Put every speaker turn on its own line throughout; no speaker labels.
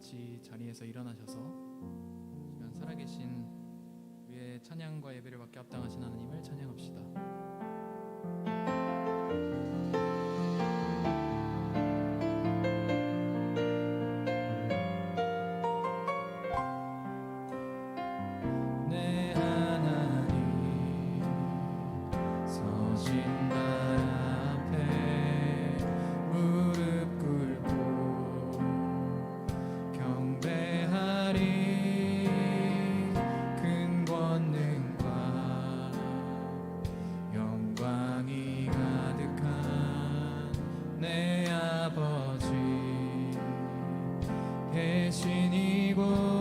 같이 자리에서 일어나셔서 시간 살아계신 위에 찬양과 예배를 받게 합당하신 하나님을 찬양합시다. 내 하나님 서신 나 앞에 무릎 꿇고 경배하리. 큰 권능과 영광이 가득한 내 아버지 계신 이곳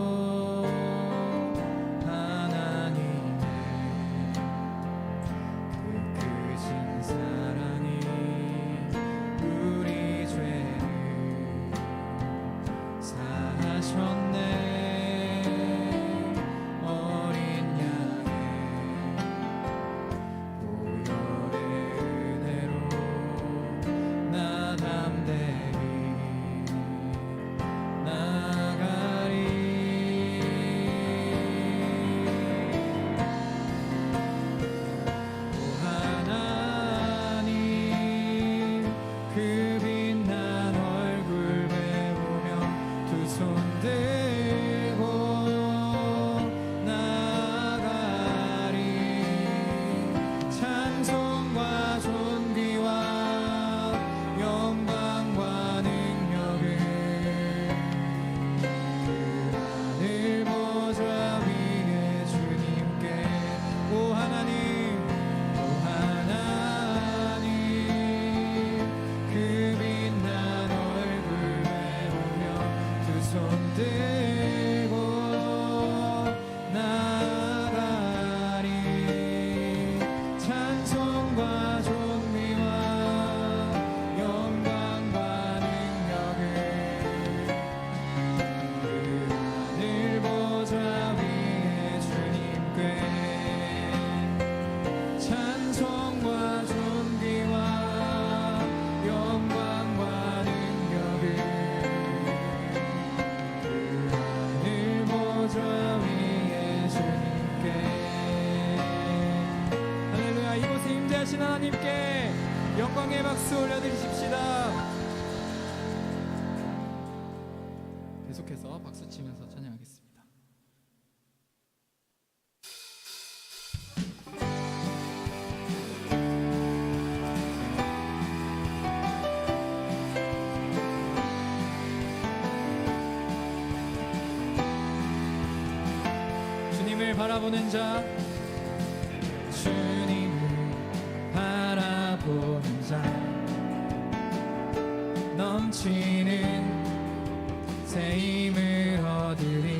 하나님께 영광의 박수 올려드리십시다. 계속해서 박수 치면서 찬양하겠습니다. 주님을 바라보는 자, 바라보는 자, 넘치는 새 힘을 얻으리.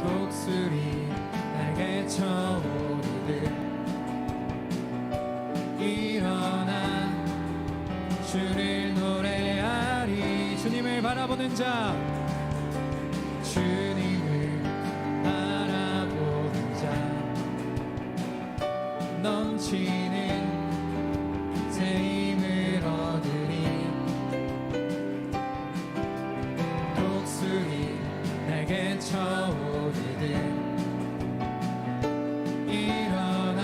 독수리 날개 쳐오르듯 일어나 주를 노래하리. 주님을 바라보는 자, 주님을 바라보는 자, 넘치는 새 힘을 얻으리. 독수리 날개 쳐오르듯 일어나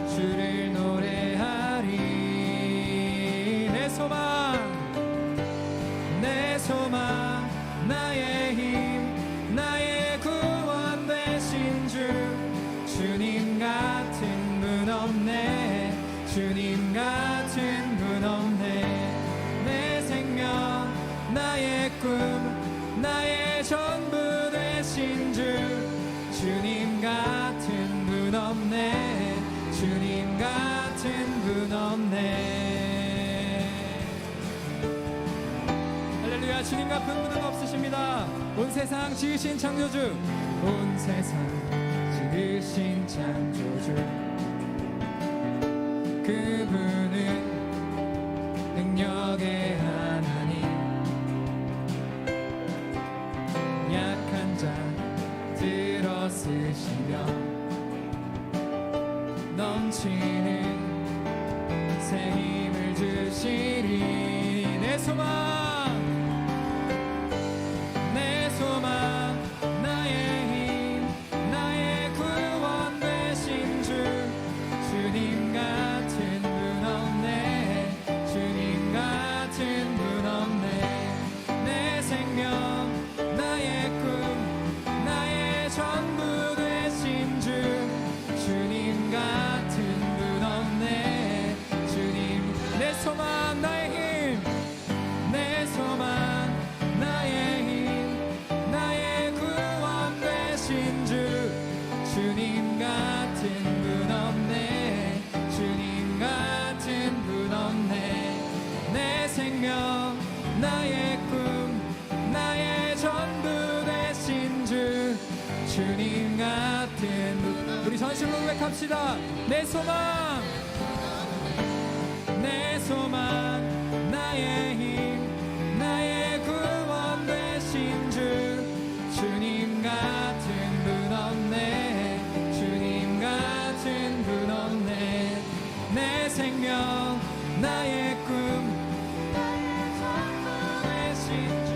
주를 노래하리. 내 소망 나의 힘 나의 구원 되신 주, 주님 같은 분 없네. 주님 같은 분 없네. 내 생명 나의 꿈 나의 전부 되신 주, 주님 같은 분 없네. 주님 같은 분 없네. 할렐루야. 주님 같은 분은 없으십니다. 온 세상 지으신 창조주, 온 세상 지으신 창조주, 그분은 능력의 하나님. 약한 자 들어쓰시며 넘치는 새 힘을 주시리. 내 주님 같은 우리 전심으로 고백합시다. 내 소망, 내 소망, 나의 힘, 나의 구원 되신 주. 주님 같은 분 없네, 주님 같은 분 없네. 내 생명, 나의 꿈, 나의 전부 되신 주.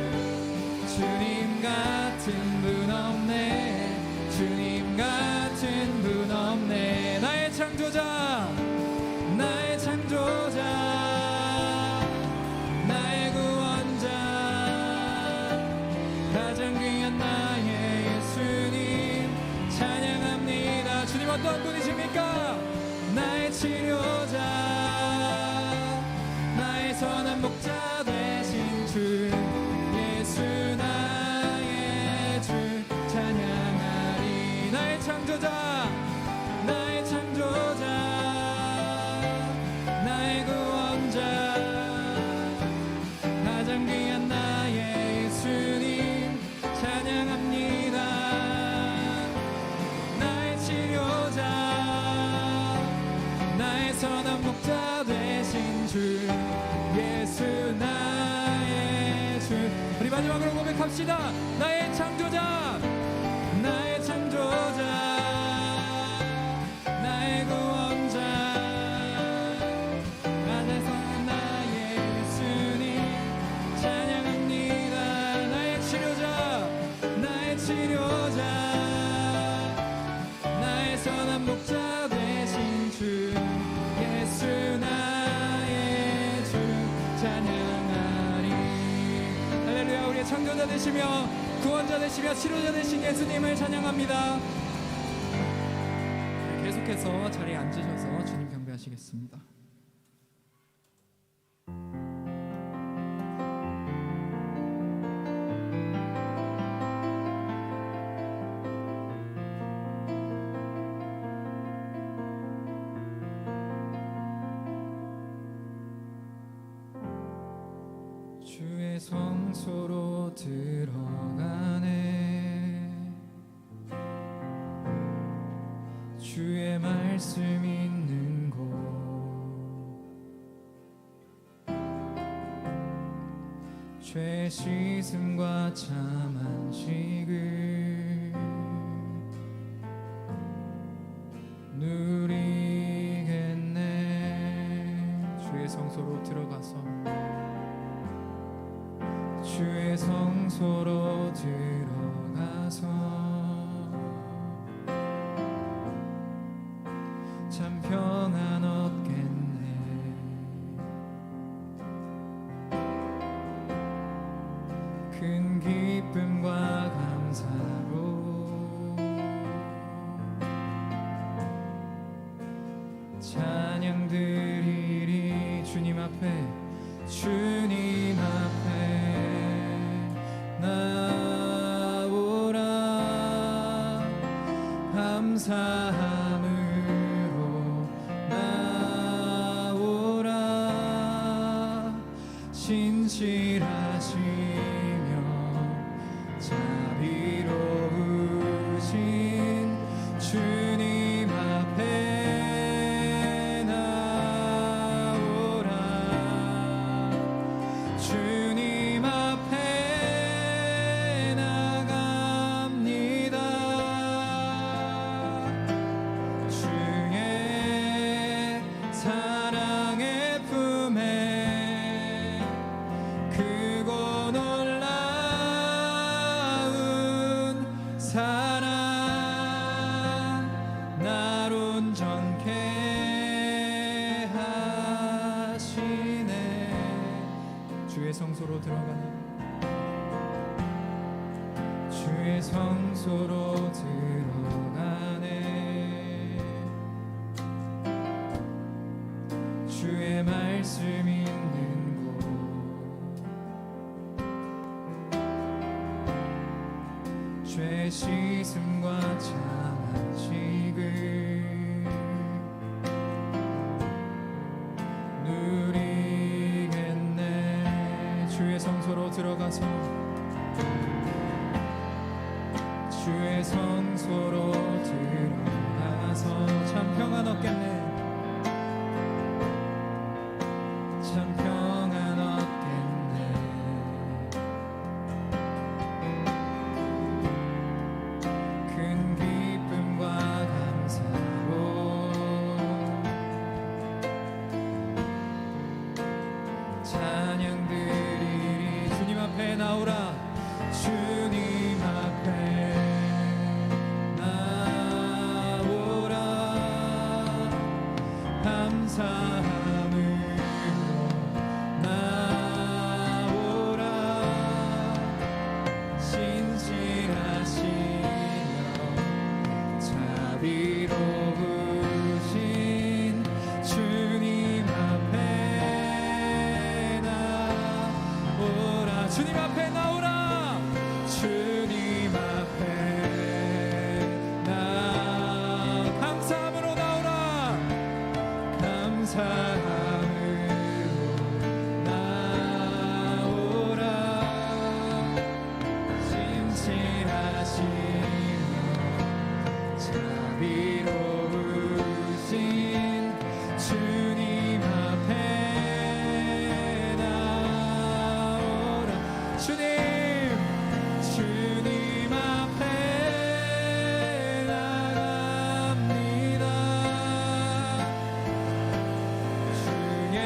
주님 같은 분 없네, 주님 같은 분 없네. 나의 창조자, 나의 창조자, 나의 구원자, 가장 귀한 나의 예수님 찬양합니다. 주님 어떤 분이십니까? 나의 치료자, 나의 선한 목자 되신 주. 예수 나의 주 찬양하리. 나의 창조자, 나의 창조자, 나의 구원자, 가장 귀한 나의 예수님 찬양합니다. 나의 치료자, 나의 선한 목자 되신 주. 예수 나의 주. 우리 마지막으로 고백합시다. 나의 창조자, 나의 창조자, 나의 구원자, 가장 선한 나의 예수님 찬양합니다. 나의 치료자, 나의 치료자, 나의 선한 목자 되신 주. 예수 나의 주 찬양하리. 할렐루야. 우리의 창조자 되시며 구원자 되시며 치료자 되신 예수님을 찬양합니다. 계속해서 자리에 앉으셔서 주님 경배하시겠습니다. 주의 성소로 들어가네. 주의 말씀 있는 곳, 죄 씻음과 참 안식을 누리겠네. 주의 성소로 들어가서, 주의 성소로 들어가서 참 평안 얻겠네. 큰 기쁨과 감사로 찬양 드리리. 주님 앞에, 주님 앞에 나오라. 감사함으로 나오라. 진실하시며 자비로우신 주님 앞에 나오라. 주님 앞에 나갑니다. 주의 사랑의 품에 주의 성소로 들어가네. 주의 성소로 들어가네. 주의 말씀 있는 곳, 죄 씻음과 참한 지금 누리겠네. 주의 성소로 들어가서 주의 성소로 들어가서 참 평안 얻겠네. 참 평안 얻겠네. 큰 기쁨과 감사로 찬양 드리리. 주님 앞에 나오라. 주님 앞에 나오라. 감사함으로 나오라. 신실하시며 자비로우신 주님 앞에 나오라. 주님 앞에 나오라. 주님 앞에 감사함으로 나오라. 감사함으로 나오라. 신실하시며 자비로우신 주님 앞에 나오라. 주님 앞에 나갑니다. 주의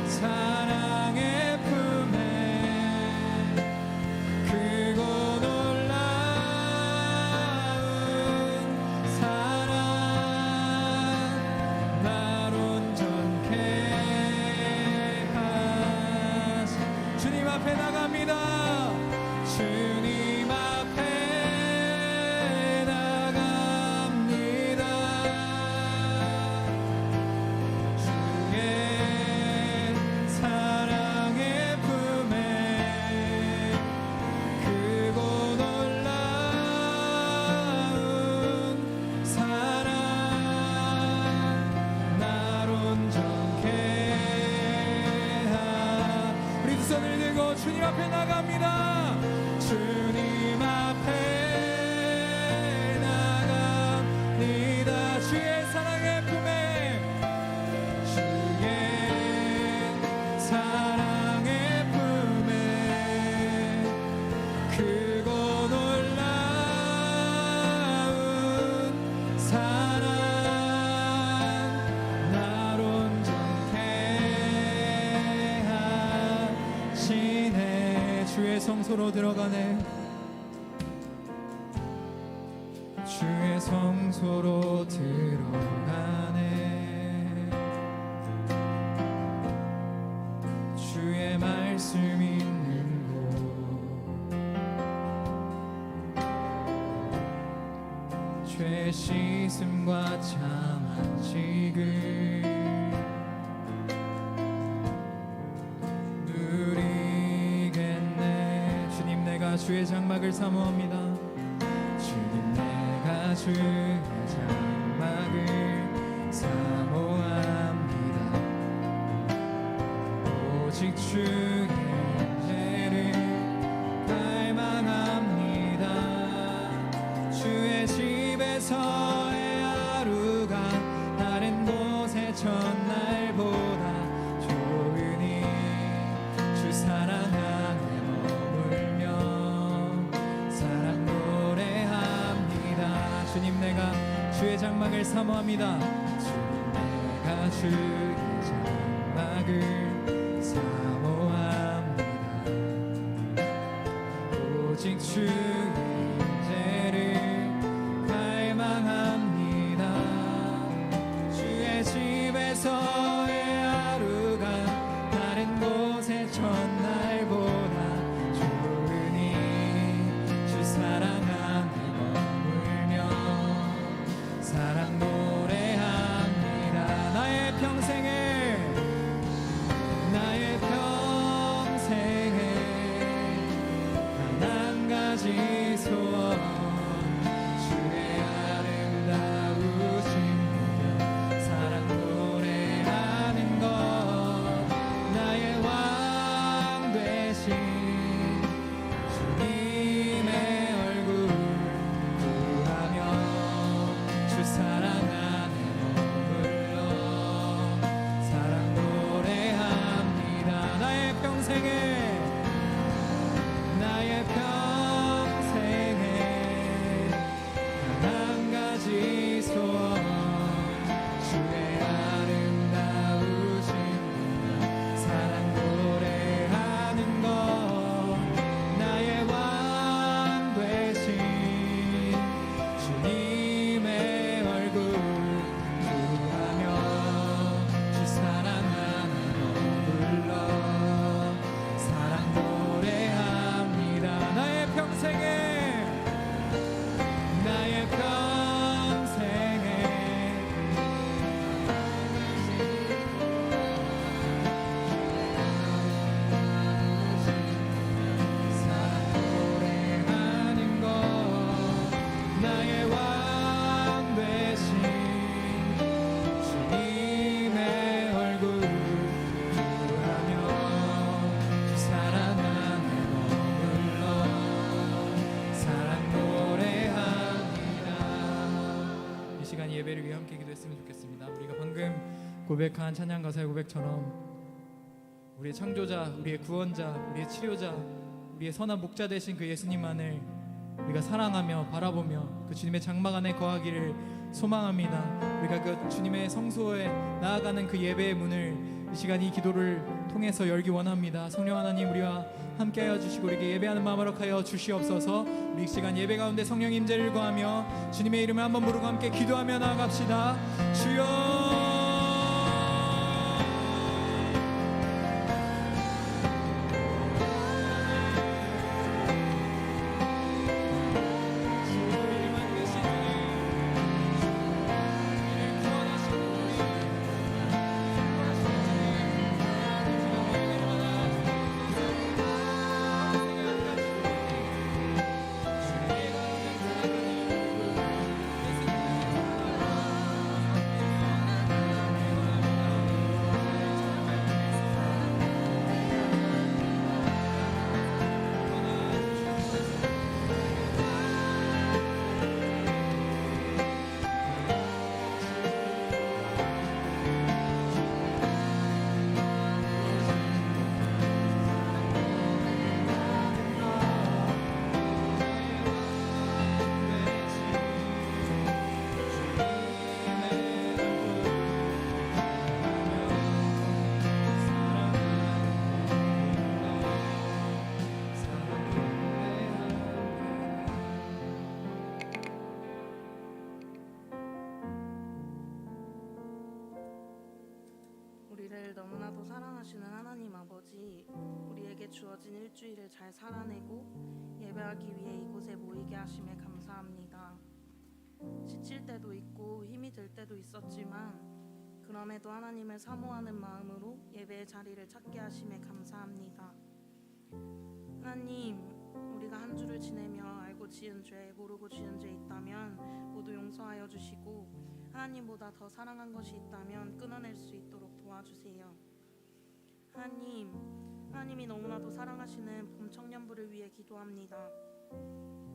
사랑의 품에 크고 놀라운 사랑 날 온전케 하시. 주님 앞에 나갑니다. 주님 앞에 나갑니다. 주의 사랑의 품에 크고 놀라운 사랑 날 온전케 우리 두 손을 들고 주님 앞에 나갑니다. 주님 앞에 나갑니다. 주의 사랑의 품에 주의 사랑의 품에 크고 놀라운 사랑 날 온전케 하시네. 주의 성소로 들어가네. 주의 성소로 들어가네. 주의 말씀 있는 곳, 죄 씻음과 참한 지금 누리겠네. 주님 내가 주의 장막을 사모합니다. 주님 내가 주의 장막을 사모합니다. 오직 주의 은혜를 갈망합니다. 주의 집에서의 하루가 다른 곳의 첫날보다 좋으니 주 사랑 안에 머물며 사랑 노래합니다. 주님 내가 주의 장막을 사모합니다. 주님 내가 주의 장막을 사모합니다. 오직 주의 인재를 갈망합니다. 주의 집에서의 하루가 다른 곳에 나의 평생에 한 가지 소원 주의 아름다우신 사랑 노래하는 것 나의 왕 되신 주님의 얼굴 구하며 주 사랑하는 너 불러 사랑 노래합니다. 나의 평생에 사랑 노래하는 것 나의 왕 되신 주님의 얼굴 구하며 사랑하는 너 불러 사랑 노래합니다. 이 시간 예배를 위해 함께 기도했으면 좋겠습니다. 우리가 방금 고백한 찬양 가사의 고백처럼 우리의 창조자, 우리의 구원자, 우리의 치료자, 우리의 선한 목자 되신 그 예수님만을 우리가 사랑하며 바라보며 그 주님의 장막 안에 거하기를 소망합니다. 우리가 그 주님의 성소에 나아가는 그 예배의 문을 이 시간 이 기도를 통해서 열기 원합니다. 성령 하나님 우리와 함께하여 주시고 우리에게 예배하는 마음을 허락하여 주시옵소서. 우리 이 시간 예배 가운데 성령 임재를 구하며 주님의 이름을 한번 부르고 함께 기도하며 나아갑시다. 주여
우리를 너무나도 사랑하시는 하나님 아버지, 우리에게 주어진 일주일을 잘 살아내고 예배하기 위해 이곳에 모이게 하심에 감사합니다. 지칠 때도 있고 힘이 들 때도 있었지만 그럼에도 하나님을 사모하는 마음으로 예배의 자리를 찾게 하심에 감사합니다. 하나님, 우리가 한 주를 지내며 알고 지은 죄, 모르고 지은 죄 있다면 모두 용서하여 주시고 하나님보다 더 사랑한 것이 있다면 끊어낼 수 있도록 도와주세요. 하나님이 너무나도 사랑하시는 봄 청년부를 위해 기도합니다.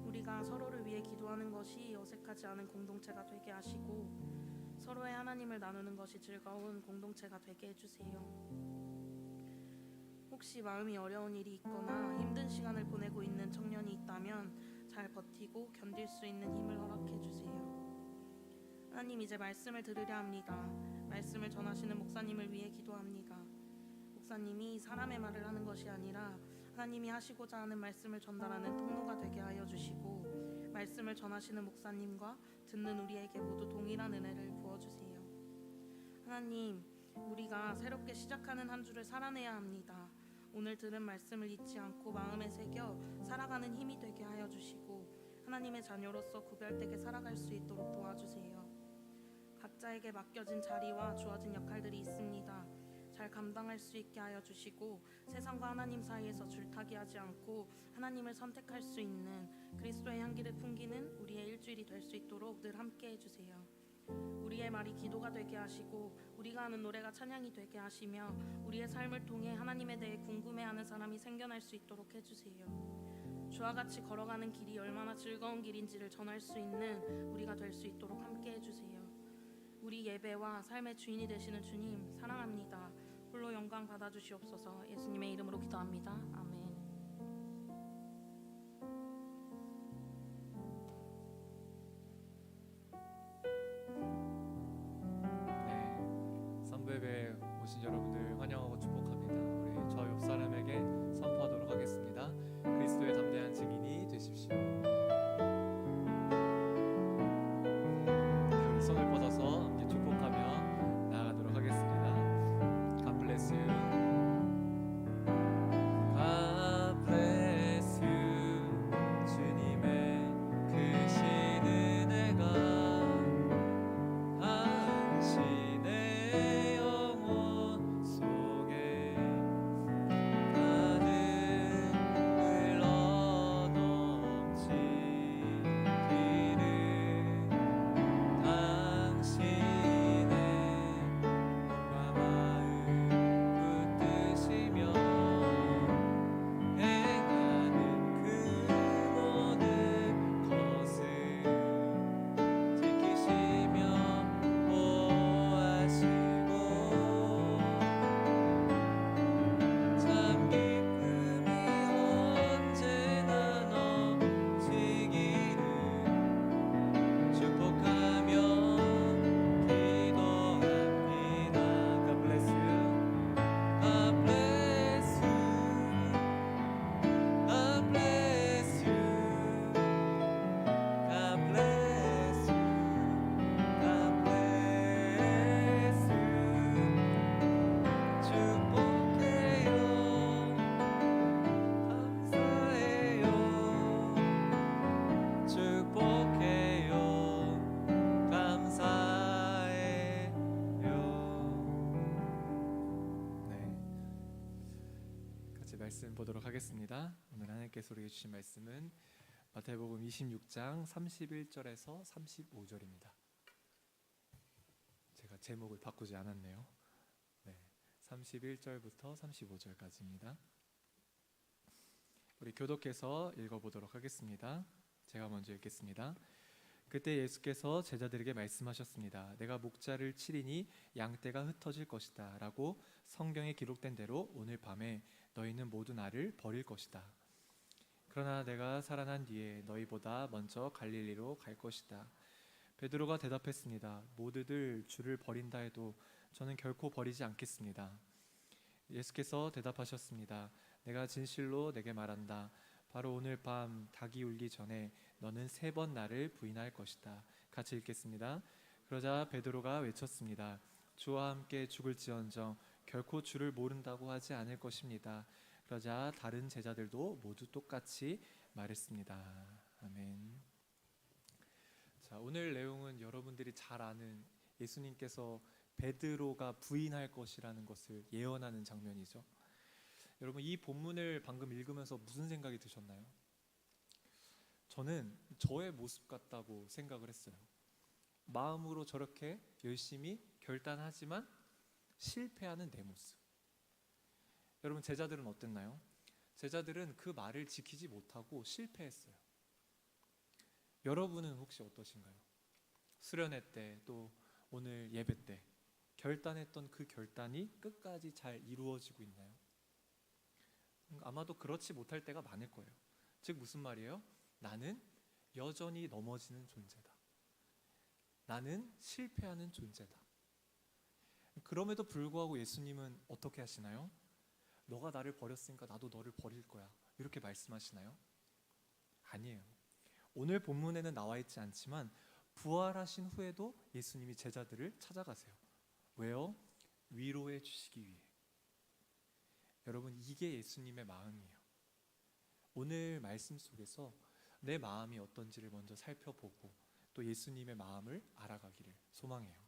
우리가 서로를 위해 기도하는 것이 어색하지 않은 공동체가 되게 하시고 서로의 하나님을 나누는 것이 즐거운 공동체가 되게 해주세요. 혹시 마음이 어려운 일이 있거나 힘든 시간을 보내고 있는 청년이 있다면 잘 버티고 견딜 수 있는 힘을 허락해 주세요. 하나님, 이제 말씀을 들으려 합니다. 말씀을 전하시는 목사님을 위해 기도합니다. 목사님이 사람의 말을 하는 것이 아니라 하나님이 하시고자 하는 말씀을 전달하는 통로가 되게 하여 주시고 말씀을 전하시는 목사님과 듣는 우리에게 모두 동일한 은혜를 부어주세요. 하나님, 우리가 새롭게 시작하는 한 주를 살아내야 합니다. 오늘 들은 말씀을 잊지 않고 마음에 새겨 살아가는 힘이 되게 하여 주시고 하나님의 자녀로서 구별되게 살아갈 수 있도록 도와주세요. 각자에게 맡겨진 자리와 주어진 역할들이 있습니다. 잘 감당할 수 있게 하여 주시고 세상과 하나님 사이에서 줄타기하지 않고 하나님을 선택할 수 있는 그리스도의 향기를 풍기는 우리의 일주일이 될 수 있도록 늘 함께 해주세요. 우리의 말이 기도가 되게 하시고 우리가 하는 노래가 찬양이 되게 하시며 우리의 삶을 통해 하나님에 대해 궁금해하는 사람이 생겨날 수 있도록 해주세요. 주와 같이 걸어가는 길이 얼마나 즐거운 길인지를 전할 수 있는 우리가 될 수 있도록 함께 해주세요. 우리 예배와 삶의 주인이 되시는 주님 사랑합니다. 홀로 영광 영광 받아주시옵소서. 예수님의 이름으로 기도합니다. 아멘.
네, 선배에 오신 여러분들 환영하고 축복합니다. 우리 저 옆 사람에게 선포하도록 하겠습니다. 그리스도의 담대한 증인이 되십시오. 네, 우리 손을 뻗어서 함께 축복하며 나아가도록 하겠습니다. God bless you. God bless you. 주님의 크신 은혜가 당신의 영혼 속에 가득 흘러 넘치기를 당신의 몸과 마음 붙드시며 행하는 그 모든 것을 지키시며 보호하시고 참 기쁨이 언제나 넘치기를 축복하며 기도합니다. God bless you. God bless you. God bless you. God bless you. God bless you. 축복해요. 감사해요. 축복해요. 감사해요. 네, 같이 말씀 보도록 하겠습니다. 오늘 하나님께서 우리에게 주신 말씀은 마태복음 26장 31절에서 35절입니다. 제가 제목을 바꾸지 않았네요. 네, 31절부터 35절까지입니다. 우리 교독해서 읽어보도록 하겠습니다. 제가 먼저 읽겠습니다. 그때 예수께서 제자들에게 말씀하셨습니다. 내가 목자를 치리니 양떼가 흩어질 것이다 라고 성경에 기록된 대로 오늘 밤에 너희는 모두 나를 버릴 것이다. 그러나 내가 살아난 뒤에 너희보다 먼저 갈릴리로 갈 것이다. 베드로가 대답했습니다. 모두들 주를 버린다 해도 저는 결코 버리지 않겠습니다. 예수께서 대답하셨습니다. 내가 진실로 내게 말한다. 바로 오늘 밤 닭이 울기 전에 너는 3번 나를 부인할 것이다. 같이 읽겠습니다. 그러자 베드로가 외쳤습니다. 주와 함께 죽을지언정 결코 주를 모른다고 하지 않을 것입니다. 그러자 다른 제자들도 모두 똑같이 말했습니다. 아멘. 자, 오늘 내용은 여러분들이 잘 아는 예수님께서 베드로가 부인할 것이라는 것을 예언하는 장면이죠. 여러분, 이 본문을 방금 읽으면서 무슨 생각이 드셨나요? 저는 저의 모습 같다고 생각을 했어요. 마음으로 저렇게 열심히 결단하지만 실패하는 내 모습. 여러분, 제자들은 어땠나요? 제자들은 그 말을 지키지 못하고 실패했어요. 여러분은 혹시 어떠신가요? 수련회 때, 또 오늘 예배 때 결단했던 그 결단이 끝까지 잘 이루어지고 있나요? 아마도 그렇지 못할 때가 많을 거예요. 즉 무슨 말이에요? 나는 여전히 넘어지는 존재다. 나는 실패하는 존재다. 그럼에도 불구하고 예수님은 어떻게 하시나요? 너가 나를 버렸으니까 나도 너를 버릴 거야. 이렇게 말씀하시나요? 아니에요. 오늘 본문에는 나와 있지 않지만 부활하신 후에도 예수님이 제자들을 찾아가세요. 왜요? 위로해 주시기 위해. 여러분, 이게 예수님의 마음이에요. 오늘 말씀 속에서 내 마음이 어떤지를 먼저 살펴보고 또 예수님의 마음을 알아가기를 소망해요.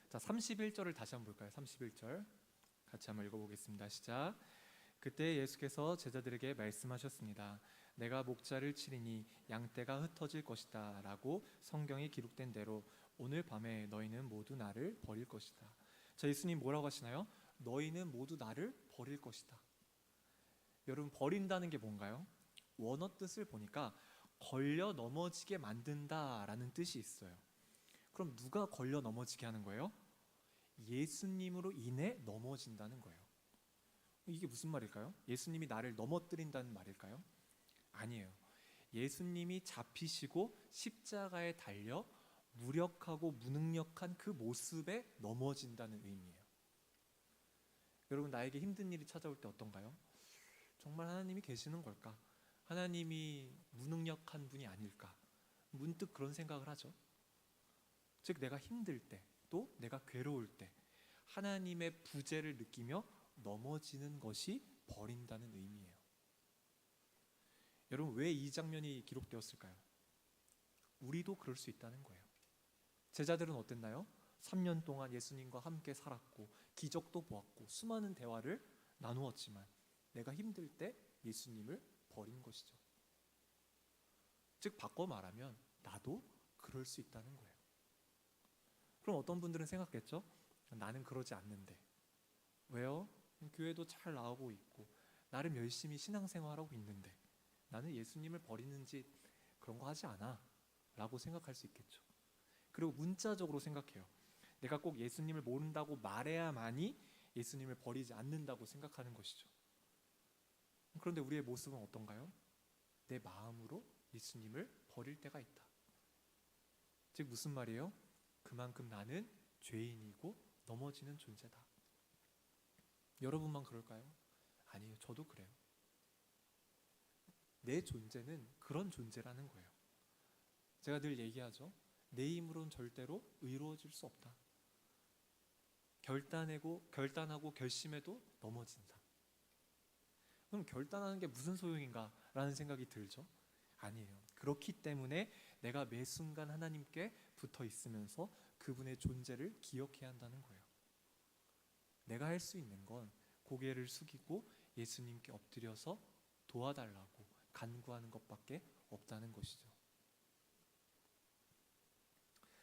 자, 31절을 다시 한번 볼까요? 31절 같이 한번 읽어보겠습니다. 시작. 그때 예수께서 제자들에게 말씀하셨습니다. 내가 목자를 치리니 양떼가 흩어질 것이다 라고 성경에 기록된 대로 오늘 밤에 너희는 모두 나를 버릴 것이다. 자, 예수님 뭐라고 하시나요? 너희는 모두 나를 버릴 것이다. 여러분, 버린다는 게 뭔가요? 원어 뜻을 보니까 걸려 넘어지게 만든다라는 뜻이 있어요. 그럼 누가 걸려 넘어지게 하는 거예요? 예수님으로 인해 넘어진다는 거예요. 이게 무슨 말일까요? 예수님이 나를 넘어뜨린다는 말일까요? 아니에요. 예수님이 잡히시고 십자가에 달려 무력하고 무능력한 그 모습에 넘어진다는 의미예요. 여러분, 나에게 힘든 일이 찾아올 때 어떤가요? 정말 하나님이 계시는 걸까? 하나님이 무능력한 분이 아닐까? 문득 그런 생각을 하죠. 즉, 내가 힘들 때, 또 내가 괴로울 때 하나님의 부재를 느끼며 넘어지는 것이 버린다는 의미예요. 여러분, 왜 이 장면이 기록되었을까요? 우리도 그럴 수 있다는 거예요. 제자들은 어땠나요? 3년 동안 예수님과 함께 살았고 기적도 보았고 수많은 대화를 나누었지만 내가 힘들 때 예수님을 버린 것이죠. 즉, 바꿔 말하면 나도 그럴 수 있다는 거예요. 그럼 어떤 분들은 생각했죠? 나는 그러지 않는데. 왜요? 교회도 잘 나오고 있고 나름 열심히 신앙생활하고 있는데 나는 예수님을 버리는지 그런 거 하지 않아 라고 생각할 수 있겠죠. 그리고 문자적으로 생각해요. 내가 꼭 예수님을 모른다고 말해야만이 예수님을 버리지 않는다고 생각하는 것이죠. 그런데 우리의 모습은 어떤가요? 내 마음으로 예수님을 버릴 때가 있다. 즉, 무슨 말이에요? 그만큼 나는 죄인이고 넘어지는 존재다. 여러분만 그럴까요? 아니에요. 저도 그래요. 내 존재는 그런 존재라는 거예요. 제가 늘 얘기하죠. 내 힘으로는 절대로 의로워질 수 없다. 결단하고 결심해도 넘어진다. 그럼 결단하는 게 무슨 소용인가 라는 생각이 들죠. 아니에요. 그렇기 때문에 내가 매 순간 하나님께 붙어 있으면서 그분의 존재를 기억해야 한다는 거예요. 내가 할 수 있는 건 고개를 숙이고 예수님께 엎드려서 도와달라고 간구하는 것밖에 없다는 것이죠.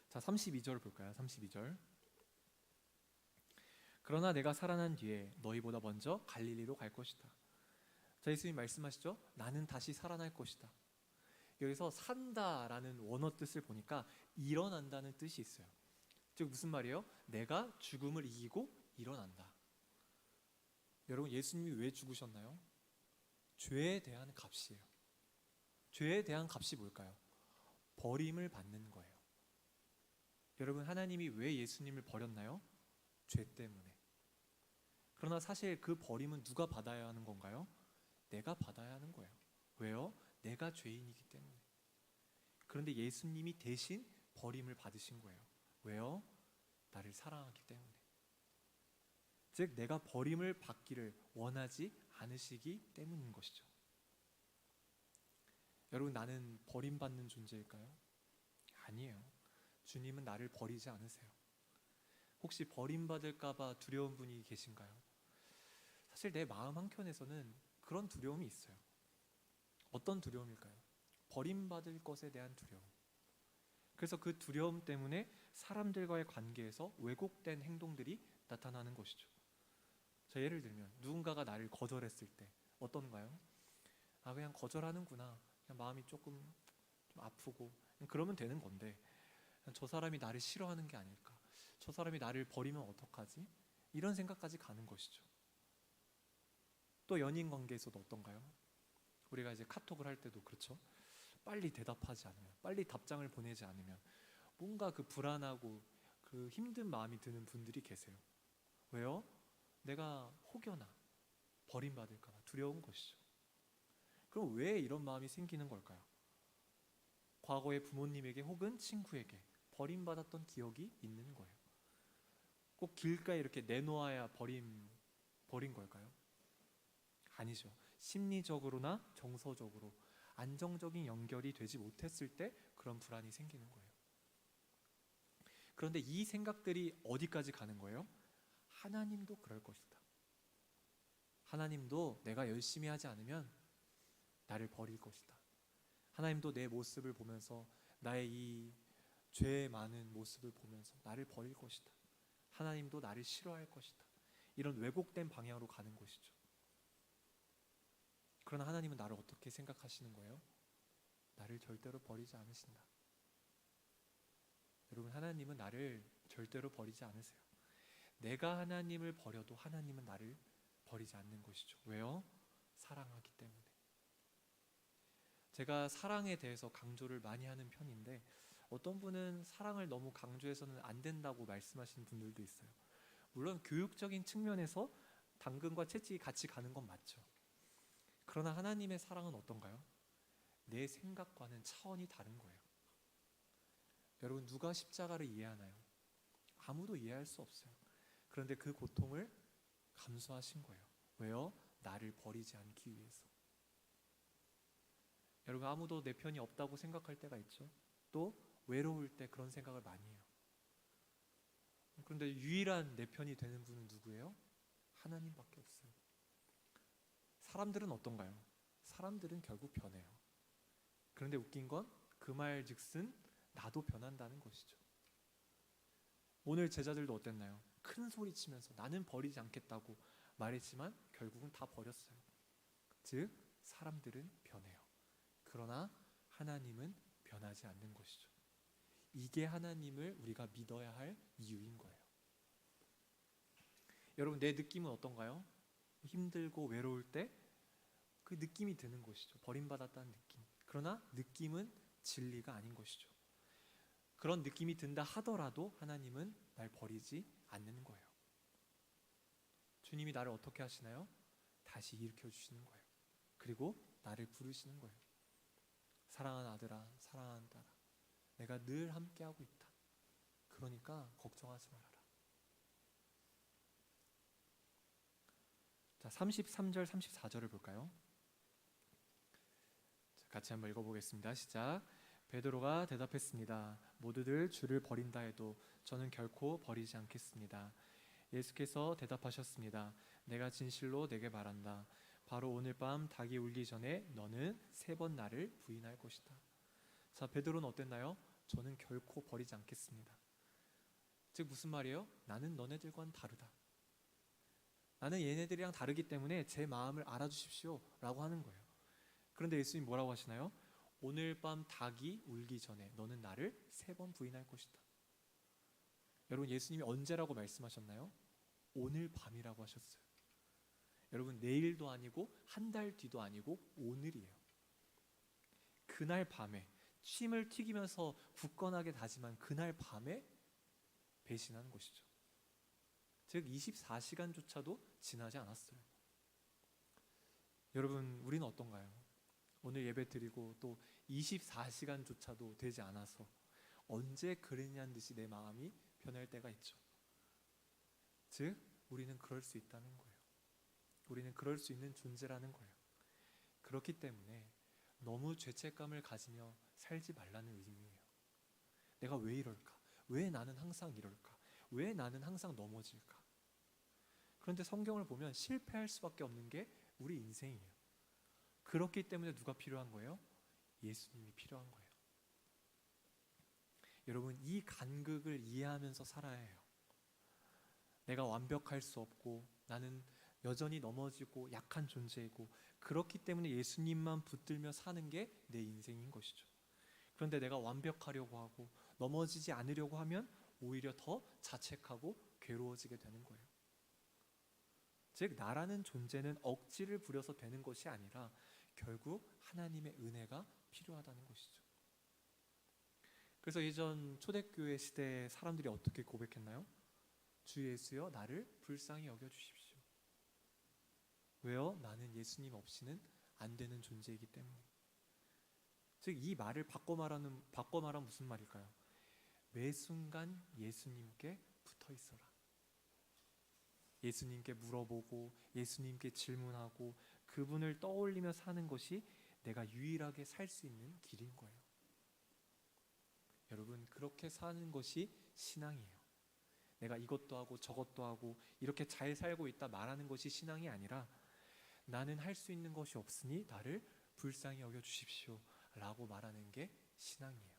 자, 32절 볼까요? 32절. 그러나 내가 살아난 뒤에 너희보다 먼저 갈릴리로 갈 것이다. 자, 예수님 말씀하시죠. 나는 다시 살아날 것이다. 여기서 산다라는 원어 뜻을 보니까 일어난다는 뜻이 있어요. 즉, 무슨 말이에요? 내가 죽음을 이기고 일어난다. 여러분, 예수님이 왜 죽으셨나요? 죄에 대한 값이에요. 죄에 대한 값이 뭘까요? 버림을 받는 거예요. 여러분, 하나님이 왜 예수님을 버렸나요? 죄 때문에. 그러나 사실 그 버림은 누가 받아야 하는 건가요? 내가 받아야 하는 거예요. 왜요? 내가 죄인이기 때문에. 그런데 예수님이 대신 버림을 받으신 거예요. 왜요? 나를 사랑하기 때문에. 즉, 내가 버림을 받기를 원하지 않으시기 때문인 것이죠. 여러분, 나는 버림받는 존재일까요? 아니에요. 주님은 나를 버리지 않으세요. 혹시 버림받을까봐 두려운 분이 계신가요? 사실 내 마음 한켠에서는 그런 두려움이 있어요. 어떤 두려움일까요? 버림받을 것에 대한 두려움. 그래서 그 두려움 때문에 사람들과의 관계에서 왜곡된 행동들이 나타나는 것이죠. 자, 예를 들면 누군가가 나를 거절했을 때 어떤가요? 아, 그냥 거절하는구나. 그냥 마음이 조금 좀 아프고 그러면 되는 건데 저 사람이 나를 싫어하는 게 아닐까? 저 사람이 나를 버리면 어떡하지? 이런 생각까지 가는 것이죠. 또 연인 관계에서도 어떤가요? 우리가 이제 카톡을 할 때도 그렇죠. 빨리 대답하지 않으면, 빨리 답장을 보내지 않으면 뭔가 그 불안하고 그 힘든 마음이 드는 분들이 계세요. 왜요? 내가 혹여나 버림받을까 봐 두려운 것이죠. 그럼 왜 이런 마음이 생기는 걸까요? 과거의 부모님에게 혹은 친구에게 버림받았던 기억이 있는 거예요. 꼭 길가에 이렇게 내놓아야 버린 걸까요? 아니죠. 심리적으로나 정서적으로 안정적인 연결이 되지 못했을 때 그런 불안이 생기는 거예요. 그런데 이 생각들이 어디까지 가는 거예요? 하나님도 그럴 것이다. 하나님도 내가 열심히 하지 않으면 나를 버릴 것이다. 하나님도 내 모습을 보면서 나의 이 죄 많은 모습을 보면서 나를 버릴 것이다. 하나님도 나를 싫어할 것이다. 이런 왜곡된 방향으로 가는 것이죠. 그러나 하나님은 나를 어떻게 생각하시는 거예요? 나를 절대로 버리지 않으신다. 여러분, 하나님은 나를 절대로 버리지 않으세요. 내가 하나님을 버려도 하나님은 나를 버리지 않는 것이죠. 왜요? 사랑하기 때문에. 제가 사랑에 대해서 강조를 많이 하는 편인데 어떤 분은 사랑을 너무 강조해서는 안 된다고 말씀하시는 분들도 있어요. 물론 교육적인 측면에서 당근과 채찍이 같이 가는 건 맞죠. 그러나 하나님의 사랑은 어떤가요? 내 생각과는 차원이 다른 거예요. 여러분, 누가 십자가를 이해하나요? 아무도 이해할 수 없어요. 그런데 그 고통을 감수하신 거예요. 왜요? 나를 버리지 않기 위해서. 여러분, 아무도 내 편이 없다고 생각할 때가 있죠. 또 외로울 때 그런 생각을 많이 해요. 그런데 유일한 내 편이 되는 분은 누구예요? 하나님밖에 없어요. 사람들은 어떤가요? 사람들은 결국 변해요. 그런데 웃긴 건 그 말즉슨 나도 변한다는 것이죠. 오늘 제자들도 어땠나요? 큰 소리 치면서 나는 버리지 않겠다고 말했지만 결국은 다 버렸어요. 즉 사람들은 변해요. 그러나 하나님은 변하지 않는 것이죠. 이게 하나님을 우리가 믿어야 할 이유인 거예요. 여러분, 내 느낌은 어떤가요? 힘들고 외로울 때 그 느낌이 드는 것이죠. 버림받았다는 느낌. 그러나 느낌은 진리가 아닌 것이죠. 그런 느낌이 든다 하더라도 하나님은 날 버리지 않는 거예요. 주님이 나를 어떻게 하시나요? 다시 일으켜 주시는 거예요. 그리고 나를 부르시는 거예요. 사랑하는 아들아, 사랑하는 딸아, 내가 늘 함께하고 있다. 그러니까 걱정하지 말아라. 자, 33절, 34절을 볼까요? 자, 같이 한번 읽어보겠습니다. 시작. 베드로가 대답했습니다. 모두들 주를 버린다 해도 저는 결코 버리지 않겠습니다. 예수께서 대답하셨습니다. 내가 진실로 내게 말한다. 바로 오늘 밤 닭이 울기 전에 너는 3번 나를 부인할 것이다. 자, 베드로는 어땠나요? 저는 결코 버리지 않겠습니다. 즉 무슨 말이에요? 나는 너네들과는 다르다. 나는 얘네들이랑 다르기 때문에 제 마음을 알아주십시오 라고 하는 거예요. 그런데 예수님 뭐라고 하시나요? 오늘 밤 닭이 울기 전에 너는 나를 3번 부인할 것이다. 여러분, 예수님이 언제라고 말씀하셨나요? 오늘 밤이라고 하셨어요. 여러분, 내일도 아니고 한 달 뒤도 아니고 오늘이에요. 그날 밤에 침을 튀기면서 굳건하게 다짐한 그날 밤에 배신하는 것이죠. 즉 24시간조차도 지나지 않았어요. 여러분, 우리는 어떤가요? 오늘 예배 드리고 또 24시간조차도 되지 않아서 언제 그랬냐는 듯이 내 마음이 변할 때가 있죠. 즉 우리는 그럴 수 있다는 거예요. 우리는 그럴 수 있는 존재라는 거예요. 그렇기 때문에 너무 죄책감을 가지며 살지 말라는 의미예요. 내가 왜 이럴까? 왜 나는 항상 이럴까? 왜 나는 항상 넘어질까? 그런데 성경을 보면 실패할 수밖에 없는 게 우리 인생이에요. 그렇기 때문에 누가 필요한 거예요? 예수님이 필요한 거예요. 여러분, 이 간극을 이해하면서 살아야 해요. 내가 완벽할 수 없고 나는 여전히 넘어지고 약한 존재이고 그렇기 때문에 예수님만 붙들며 사는 게 내 인생인 것이죠. 그런데 내가 완벽하려고 하고 넘어지지 않으려고 하면 오히려 더 자책하고 괴로워지게 되는 거예요. 즉 나라는 존재는 억지를 부려서 되는 것이 아니라 결국 하나님의 은혜가 필요하다는 것이죠. 그래서 예전 초대교회 시대에 사람들이 어떻게 고백했나요? 주 예수여 나를 불쌍히 여겨주십시오. 왜요? 나는 예수님 없이는 안 되는 존재이기 때문에. 즉 이 말을 바꿔 말하면 무슨 말일까요? 매 순간 예수님께 붙어 있어라. 예수님께 물어보고 예수님께 질문하고 그분을 떠올리며 사는 것이 내가 유일하게 살 수 있는 길인 거예요. 여러분, 그렇게 사는 것이 신앙이에요. 내가 이것도 하고 저것도 하고 이렇게 잘 살고 있다 말하는 것이 신앙이 아니라 나는 할 수 있는 것이 없으니 나를 불쌍히 여겨주십시오 라고 말하는 게 신앙이에요.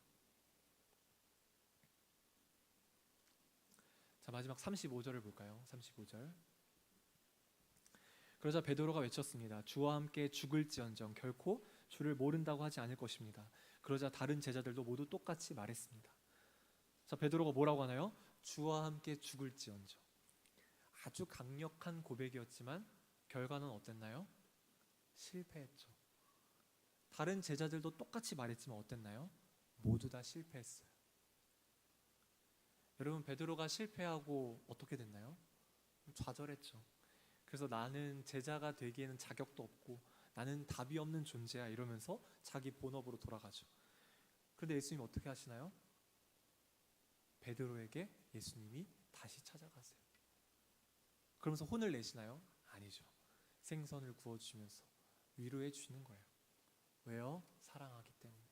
자, 마지막 35절을 볼까요? 35절. 그러자 베드로가 외쳤습니다. 주와 함께 죽을지언정 결코 주를 모른다고 하지 않을 것입니다. 그러자 다른 제자들도 모두 똑같이 말했습니다. 자, 베드로가 뭐라고 하나요? 주와 함께 죽을지언정. 아주 강력한 고백이었지만 결과는 어땠나요? 실패했죠. 다른 제자들도 똑같이 말했지만 어땠나요? 모두 다 실패했어요. 여러분, 베드로가 실패하고 어떻게 됐나요? 좌절했죠. 그래서 나는 제자가 되기에는 자격도 없고 나는 답이 없는 존재야 이러면서 자기 본업으로 돌아가죠. 그런데 예수님 어떻게 하시나요? 베드로에게 예수님이 다시 찾아가세요. 그러면서 혼을 내시나요? 아니죠. 생선을 구워주시면서 위로해 주시는 거예요. 왜요? 사랑하기 때문에.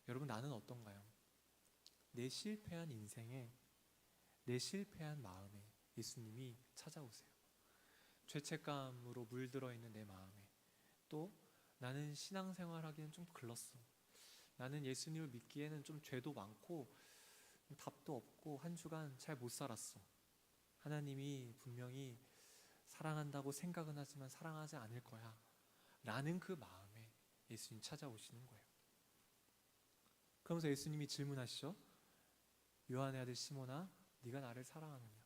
여러분, 나는 어떤가요? 내 실패한 인생에, 내 실패한 마음에 예수님이 찾아오세요. 죄책감으로 물들어 있는 내 마음에, 또 나는 신앙생활하기는 좀 글렀어. 나는 예수님을 믿기에는 좀 죄도 많고 답도 없고 한 주간 잘 못 살았어. 하나님이 분명히 사랑한다고 생각은 하지만 사랑하지 않을 거야 라는 그 마음에 예수님 찾아오시는 거예요. 그러면서 예수님이 질문하시죠. 요한의 아들 시몬아, 네가 나를 사랑하느냐?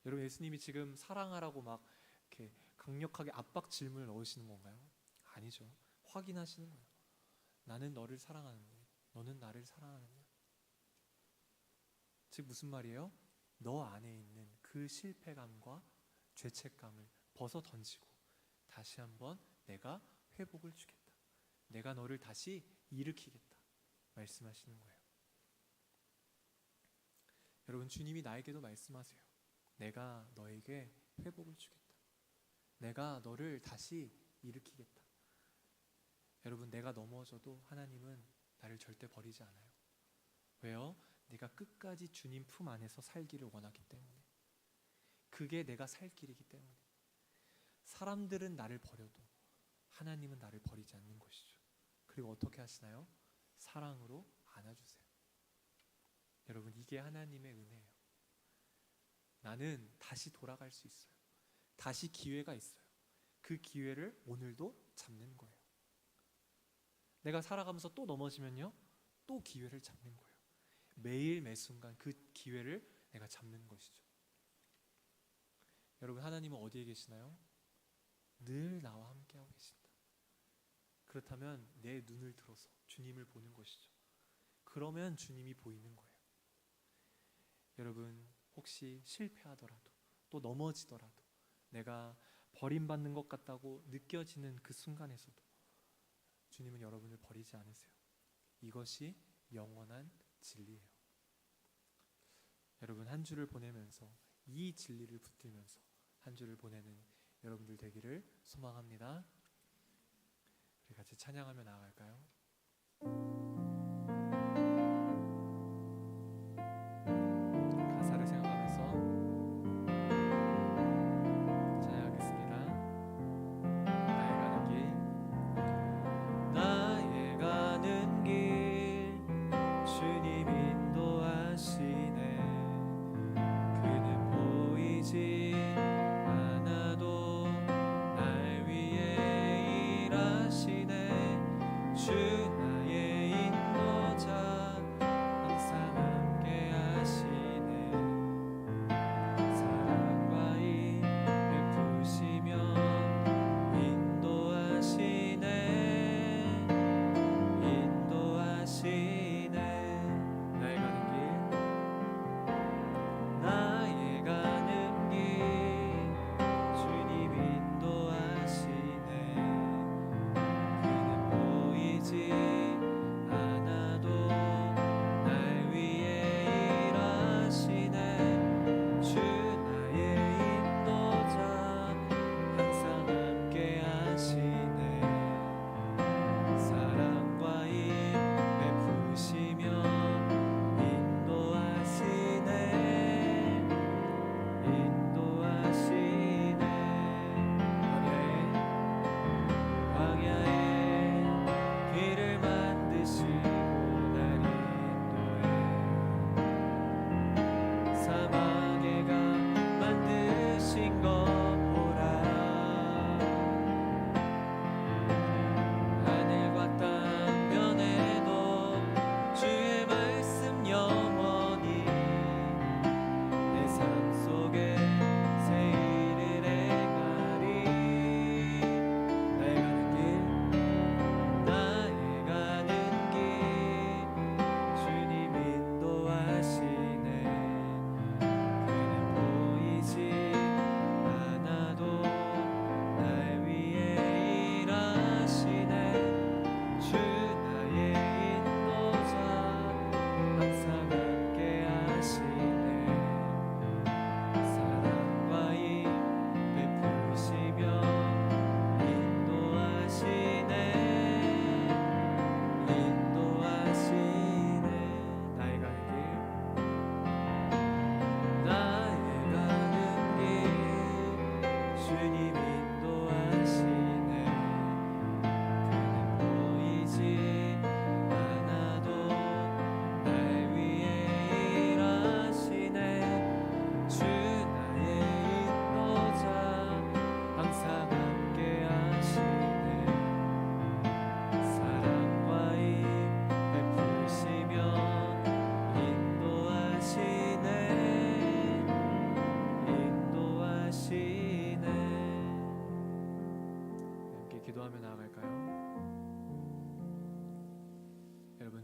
여러분, 예수님이 지금 사랑하라고 막 이렇게 강력하게 압박 질문을 넣으시는 건가요? 아니죠. 확인하시는 거예요. 나는 너를 사랑하느냐? 너는 나를 사랑하느냐? 즉 무슨 말이에요? 너 안에 있는 그 실패감과 죄책감을 벗어 던지고 다시 한번 내가 회복을 주겠다. 내가 너를 다시 일으키겠다. 말씀하시는 거예요. 여러분, 주님이 나에게도 말씀하세요. 내가 너에게 회복을 주겠다. 내가 너를 다시 일으키겠다. 여러분, 내가 넘어져도 하나님은 나를 절대 버리지 않아요. 왜요? 내가 끝까지 주님 품 안에서 살기를 원하기 때문에. 그게 내가 살 길이기 때문에. 사람들은 나를 버려도 하나님은 나를 버리지 않는 것이죠. 그리고 어떻게 하시나요? 사랑으로 안아주세요. 여러분, 이게 하나님의 은혜예요. 나는 다시 돌아갈 수 있어요. 다시 기회가 있어요. 그 기회를 오늘도 잡는 거예요. 내가 살아가면서 또 넘어지면요, 또 기회를 잡는 거예요. 매일 매 순간 그 기회를 내가 잡는 것이죠. 여러분, 하나님은 어디에 계시나요? 늘 나와 함께하고 계신다. 그렇다면 내 눈을 들어서 주님을 보는 것이죠. 그러면 주님이 보이는 거예요. 여러분, 혹시 실패하더라도 또 넘어지더라도 내가 버림받는 것 같다고 느껴지는 그 순간에서도 주님은 여러분을 버리지 않으세요. 이것이 영원한 진리예요. 여러분, 한 주를 보내면서 이 진리를 붙들면서 한 주를 보내는 여러분들 되기를 소망합니다. 우리 같이 찬양하며 나아갈까요? 가사를 생각하면서 찬양하겠습니다. 나의 가는 길, 나의 가는 길, 주님 인도하시네. 그는 보이지 않아도 날 위해 일하시네. 주 나의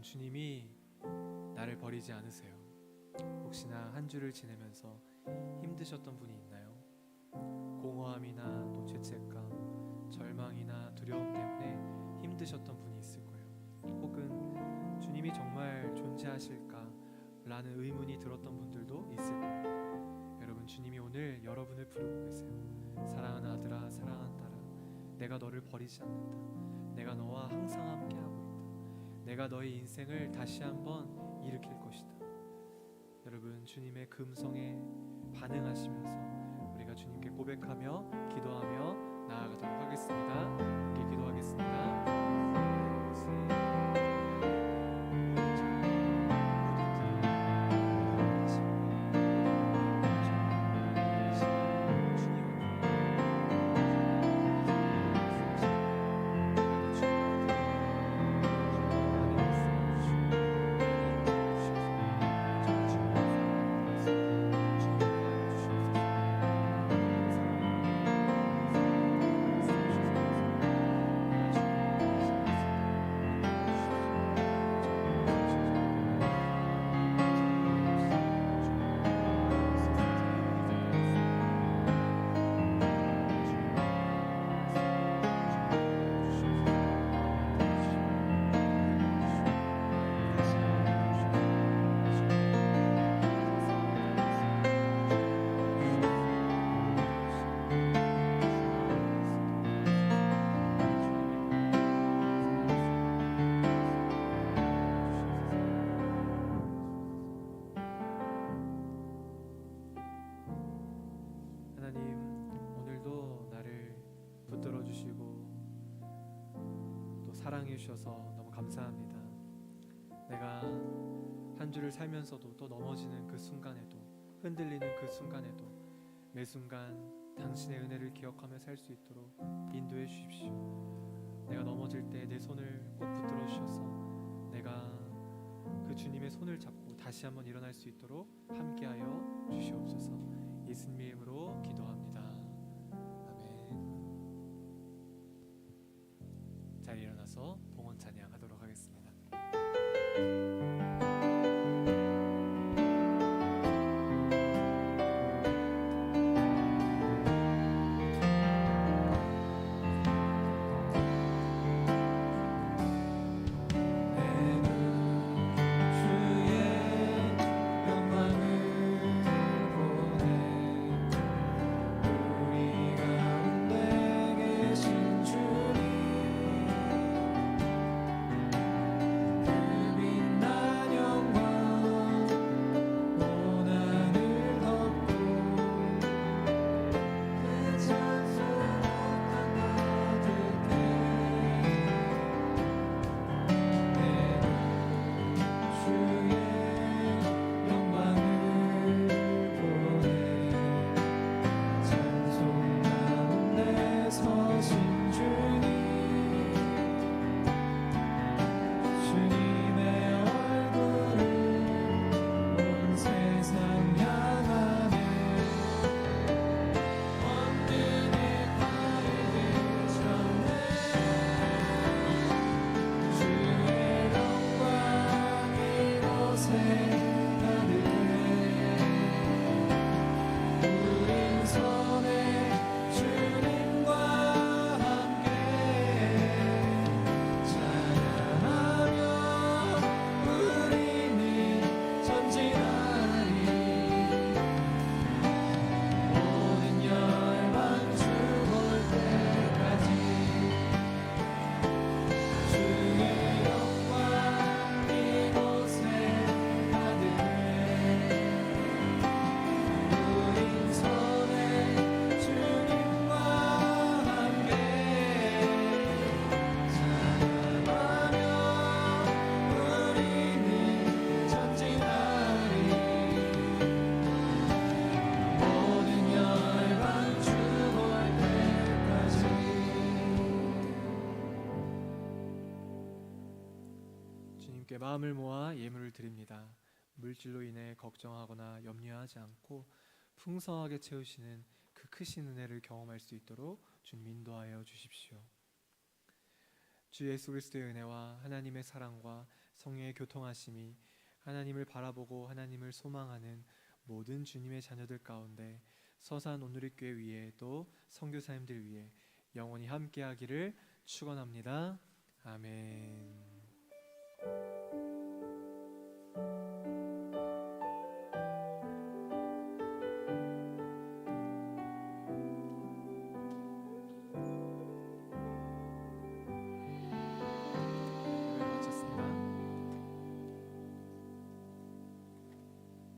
주님이 나를 버리지 않으세요. 혹시나 한 주를 지내면서 힘드셨던 분이 있나요? 공허함이나 또 죄책감, 절망이나 두려움 때문에 힘드셨던 분이 있을 거예요. 혹은 주님이 정말 존재하실까 라는 의문이 들었던 분들도 있을 거예요. 여러분, 주님이 오늘 여러분을 부르고 계세요. 사랑하는 아들아, 사랑하는 딸아, 내가 너를 버리지 않는다. 내가 너와 항상 함께하고 있다. 내가 너의 인생을 다시 한번 일으킬 것이다. 여러분, 주님의 그 음성에 반응하시면서 우리가 주님께 고백하며 기도하며 나아가도록 하겠습니다. 함께 기도하겠습니다. 하나님, 오늘도 나를 붙들어 주시고 또 사랑해 주셔서 너무 감사합니다. 내가 한 주를 살면서도 또 넘어지는 그 순간에도, 흔들리는 그 순간에도 매 순간 당신의 은혜를 기억하며 살 수 있도록 인도해 주십시오. 내가 넘어질 때 내 손을 꼭 붙들어 주셔서 내가 그 주님의 손을 잡고 다시 한번 일어날 수 있도록 함께하여 주시옵소서. 예수님의 이름으로 기도합니다. 아멘. 잘 일어나서 봉헌 찬양하도록 하겠습니다. 주님께 마음을 모아 예물을 드립니다. 물질로 인해 걱정하거나 염려하지 않고 풍성하게 채우시는 그 크신 은혜를 경험할 수 있도록 주님 인도하여 주십시오. 주 예수 그리스도의 은혜와 하나님의 사랑과
성령의 교통하심이 하나님을 바라보고 하나님을 소망하는 모든 주님의 자녀들 가운데 서산 오누리교회 위에 또 선교사님들 위해 영원히 함께하기를 축원합니다. 아멘.